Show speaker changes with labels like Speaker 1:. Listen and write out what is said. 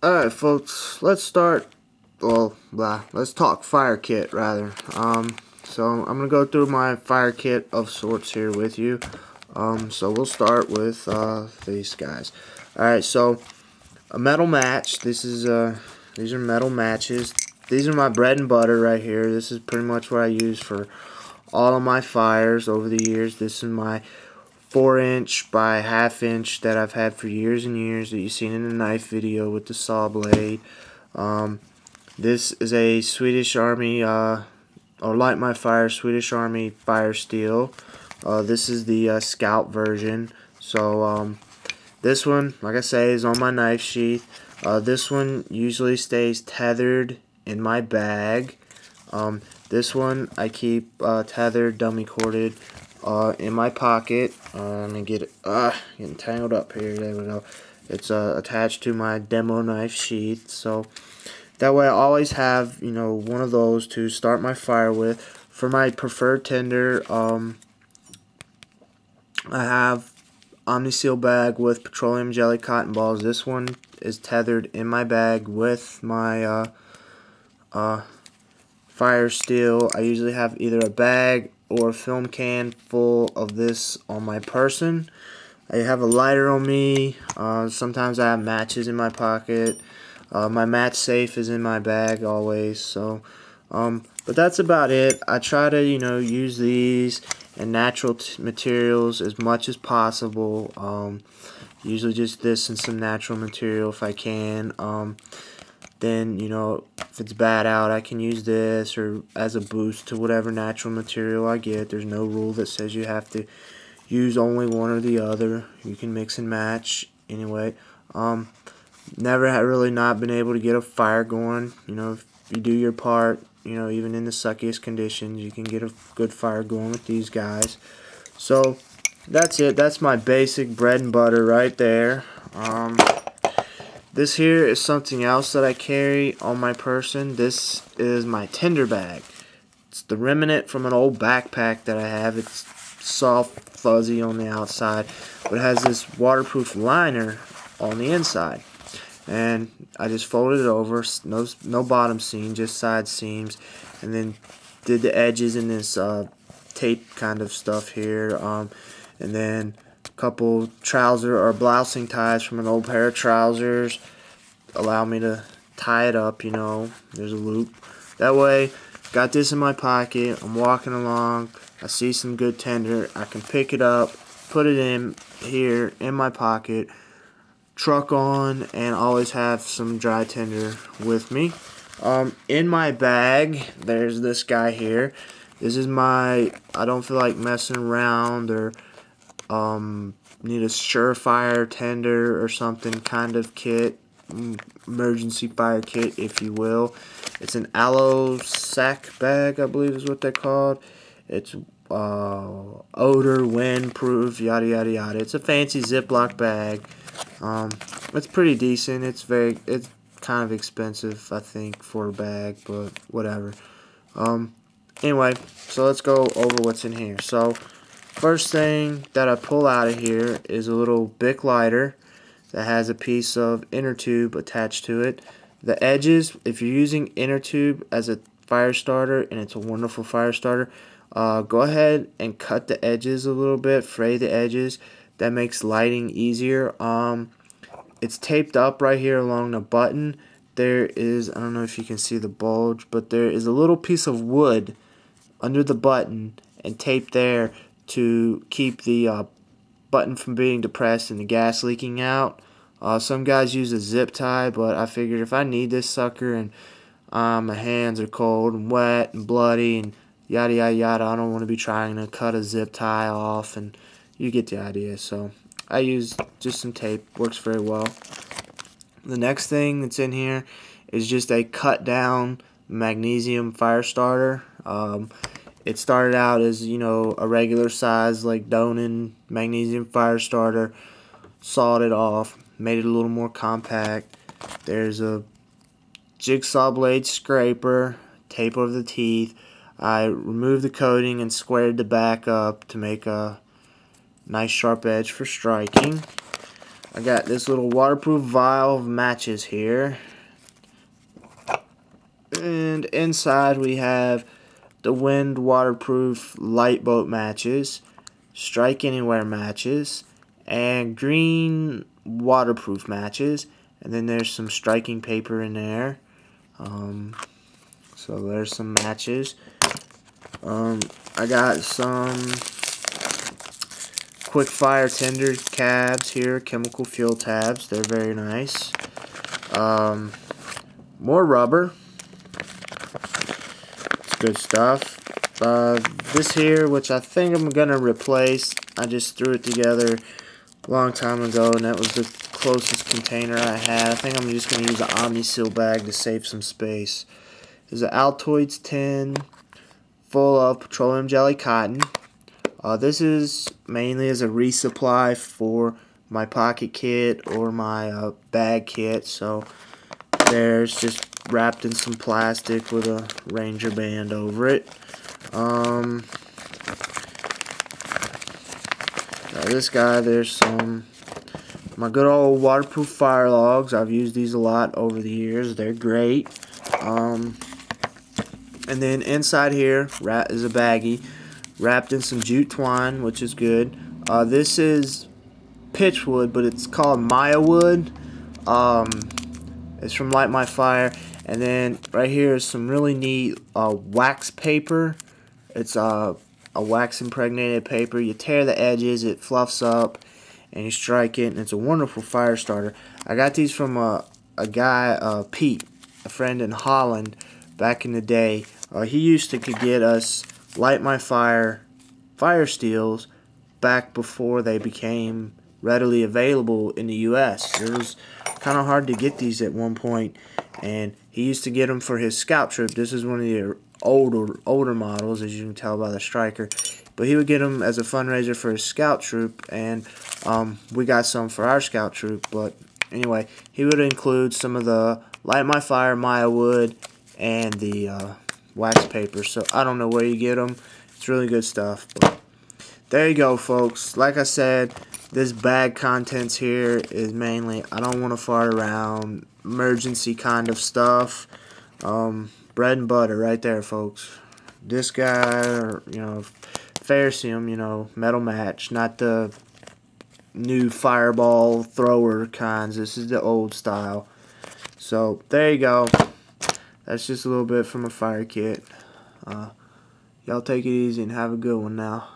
Speaker 1: Alright folks, let's talk fire kit rather. So I'm gonna go through my fire kit of sorts here with you. So we'll start with these guys. Alright, so a metal match. These are metal matches. These are my bread and butter right here. This is pretty much what I use for all of my fires over the years. This is my 4" by 1/2" that I've had for years and years that you've seen in the knife video with the saw blade. This is a Swedish Army or Light My Fire Swedish Army fire steel. This is the Scout version. So this one, like I say, is on my knife sheath. This one usually stays tethered in my bag. This one I keep tethered, dummy corded in my pocket. Let me get it getting tangled up here. There we go. It's attached to my demo knife sheath, so that way I always have, you know, one of those to start my fire with. For my preferred tinder, I have Omni-Seal bag with petroleum jelly cotton balls. This one is tethered in my bag with my fire steel. I usually have either a bag or a film can full of this on my person. I have a lighter on me. Sometimes I have matches in my pocket. My match safe is in my bag always. So, but that's about it. I try to, you know, use these and natural materials as much as possible. Usually just this and some natural material if I can. Then, you know, if it's bad out, I can use this or as a boost to whatever natural material I get. There's no rule that says you have to use only one or the other. You can mix and match anyway. Never had really not been able to get a fire going. You know, if you do your part, you know, even in the suckiest conditions, you can get a good fire going with these guys. So that's it. That's my basic bread and butter right there. This here is something else that I carry on my person. This is my tinder bag. It's the remnant from an old backpack that I have. It's soft, fuzzy on the outside, but it has this waterproof liner on the inside. And I just folded it over, no bottom seam, just side seams, and then did the edges in this tape kind of stuff here, and then couple trouser or blousing ties from an old pair of trousers allow me to tie it up. You know, there's a loop that way. Got this in my pocket, I'm walking along, I see some good tinder, I can pick it up, put it in here in my pocket, truck on, and always have some dry tinder with me. In my bag there's this guy here. This is my I don't feel like messing around or need a surefire tender or something kind of kit, emergency fire kit if you will. It's an aloe sack bag, I believe is what they're called. It's odor, wind proof, yada yada yada. It's a fancy Ziploc bag. It's pretty decent. It's kind of expensive, I think, for a bag, but whatever. Anyway, so let's go over what's in here. So first thing that I pull out of here is a little Bic lighter that has a piece of inner tube attached to it. The edges, if you're using inner tube as a fire starter, and it's a wonderful fire starter, go ahead and cut the edges a little bit, fray the edges. That makes lighting easier. It's taped up right here along the button. There is, I don't know if you can see the bulge, but there is a little piece of wood under the button and taped there to keep the button from being depressed and the gas leaking out. Some guys use a zip tie, but I figured if I need this sucker and my hands are cold and wet and bloody and yada yada yada, I don't want to be trying to cut a zip tie off, and you get the idea. So I use just some tape, works very well. The next thing that's in here is just a cut down magnesium fire starter. It started out as, you know, a regular size like Donin magnesium fire starter. Sawed it off, made it a little more compact. There's a jigsaw blade scraper, tape over the teeth. I removed the coating and squared the back up to make a nice sharp edge for striking. I got this little waterproof vial of matches here. And inside we have the Wind waterproof light boat matches, Strike Anywhere matches, and green waterproof matches. And then there's some striking paper in there. So there's some matches. I got some quick fire tinder tabs here, chemical fuel tabs. They're very nice. More rubber. It's good stuff. This here, which I think I'm gonna replace. I just threw it together a long time ago, and that was the closest container I had. I think I'm just gonna use an Omni-Seal bag to save some space. There's an Altoids tin full of petroleum jelly cotton. This is mainly as a resupply for my pocket kit or my bag kit. So there's just wrapped in some plastic with a Ranger band over it. This guy, there's some my good old waterproof fire logs. I've used these a lot over the years. They're great. And then inside here is a baggie wrapped in some jute twine, which is good. This is pitchwood, but it's called Maya wood. It's from Light My Fire. And then right here is some really neat wax paper. It's a wax impregnated paper. You tear the edges, it fluffs up, and you strike it, and it's a wonderful fire starter. I got these from a guy, Pete, a friend in Holland back in the day. He used to could get us Light My Fire fire steels back before they became readily available in the U.S. It was kind of hard to get these at one point, and he used to get them for his scout troop. This is one of the older models, as you can tell by the striker. But he would get them as a fundraiser for his scout troop, and we got some for our scout troop. But anyway, he would include some of the Light My Fire Maya wood and the wax paper. So I don't know where you get them. It's really good stuff. But there you go, folks. Like I said, this bag contents here is mainly, I don't want to fart around, emergency kind of stuff. Bread and butter right there, folks. This guy, or, Ferricium, metal match, not the new fireball thrower kinds. This is the old style. So there you go. That's just a little bit from a fire kit. Y'all take it easy and have a good one now.